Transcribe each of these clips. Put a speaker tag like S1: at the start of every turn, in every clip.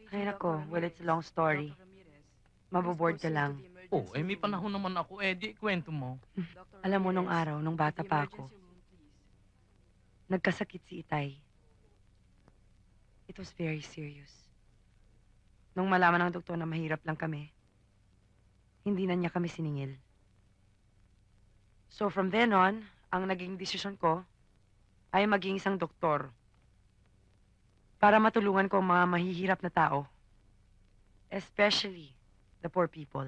S1: Ay, nako. Well, it's a long story. Maboboard ka lang.
S2: Oh, may panahon naman ako. Di, kwento mo.
S1: Alam mo, nung araw, nung bata pa ako, nagkasakit si Itay. It was very serious. Nung malaman ng doktor na mahirap lang kami, hindi na niya kami siningil. So from then on, ang naging desisyon ko ay maging isang doktor para matulungan ko ang mga mahihirap na tao. Especially the poor people.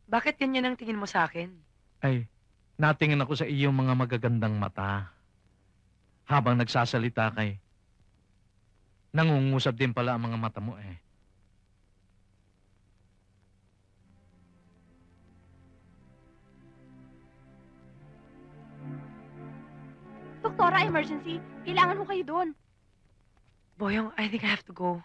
S1: Bakit ganyan ang tingin mo sa akin?
S2: Ay, natingin ako sa iyong mga magagandang mata. Habang nagsasalita kay, nangungusap din pala ang mga mata mo eh.
S3: Doktora, emergency. Kailangan ho kayo doon.
S1: Boyong, I think I have to go.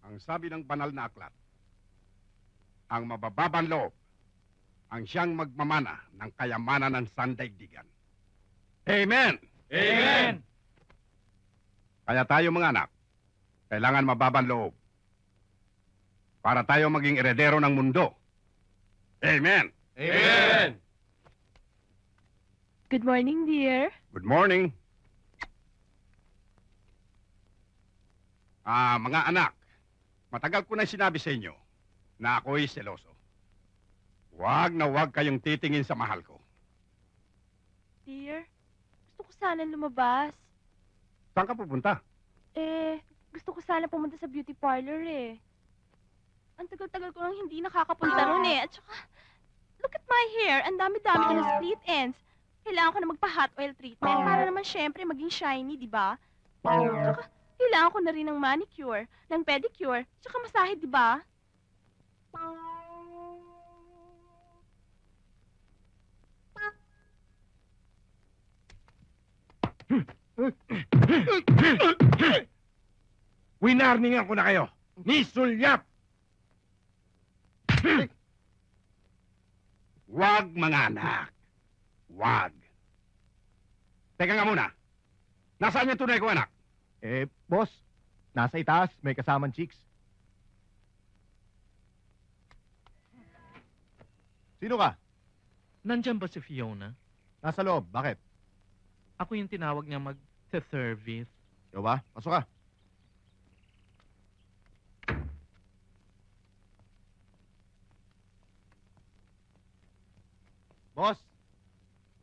S4: Ang sabi ng banal na aklat, ang mabababang loob ang siyang magmamana ng kayamanan ng sandaigdigan. Amen!
S2: Amen!
S4: Kaya tayo mga anak, kailangan mababang loob para tayo maging eredero ng mundo. Amen!
S2: Amen!
S3: Good morning, dear.
S4: Good morning. Mga anak, matagal ko na sinabi sa inyo na ako'y seloso. Huwag na huwag kayong titingin sa mahal ko.
S3: Dear, gusto ko sana lumabas.
S4: Saan ka pupunta?
S3: Gusto ko sana pumunta sa beauty parlor eh. Ang tagal-tagal ko lang hindi nakakapunta ron eh. At saka, look at my hair. Ang dami-dami ko ng split ends. Kailangan ko na magpa-hot oil treatment para naman syempre maging shiny, di ba? Tsaka, kailangan ko na rin ng manicure, ng pedicure, tsaka masahe, di ba?
S4: Winarningan ko na kayo. Ni Sulyap! Huwag, mga anak. Huwag. Teka nga muna. Nasaan yung tunay ko, anak?
S5: Boss, nasa itaas, may kasamang chicks. Sino ka?
S2: Nandyan ba si Fiona?
S5: Nasa loob, bakit?
S2: Ako yung tinawag niya mag-service.
S5: Ikaw ba? Pasok ka. Boss,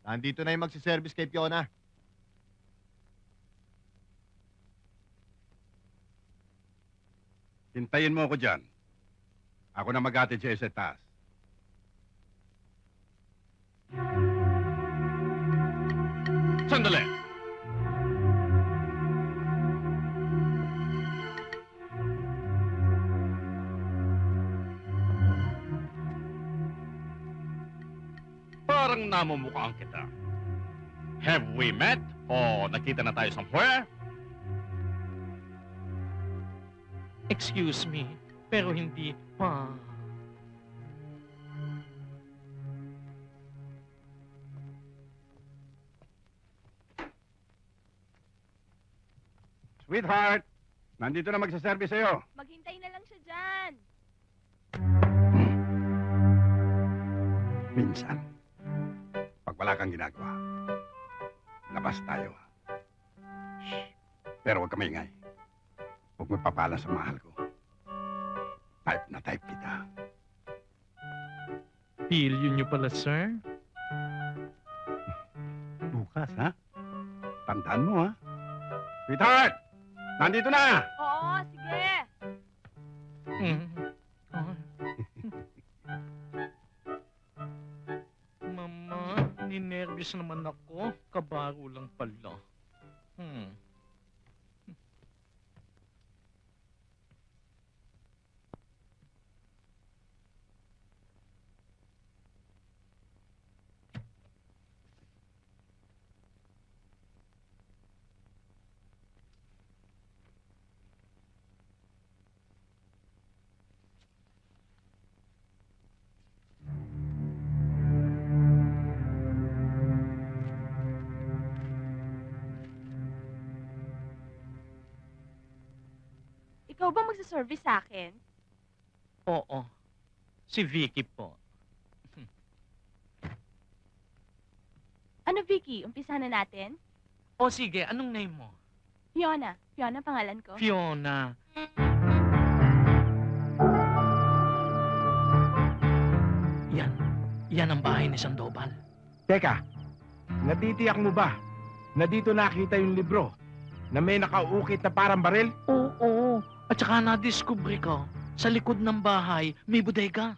S5: nandito na yung magsiservice kay Fiona.
S4: Hintayin mo ako dyan. Ako na mag-atid siya sa taas. Sandali! Parang namumukhaan kita. Have we met? O nakita na tayo somewhere?
S2: Excuse me, pero hindi pa.
S4: Sweetheart, nandito na magsaservice sa'yo.
S3: Maghintay na lang siya dyan.
S4: Minsan, pag wala kang ginagawa, labas tayo. Shh. Pero huwag ka maingay. Huwag mo papala sa mahal ko. Type na type kita.
S2: Pilyo niyo pala, sir?
S4: Bukas, ha? Tandaan mo, ha? Sweetheart! Nandito na!
S3: Oo, sige.
S2: Mama, ninervous naman ako. Kabaro lang pala.
S3: Ikaw ba magsaservice sa akin?
S2: Oo. Si Vicky po.
S3: Ano, Vicky? Umpisa na natin?
S2: O sige, anong name mo?
S3: Fiona. Fiona pangalan ko.
S2: Fiona. Yan. Yan ang bahay ni Sandoval.
S6: Teka, natitiyak mo ba na dito nakita yung libro na may nakaukit na parang baril?
S2: Oo. At saka na-discover ko, sa likod ng bahay, may bodega.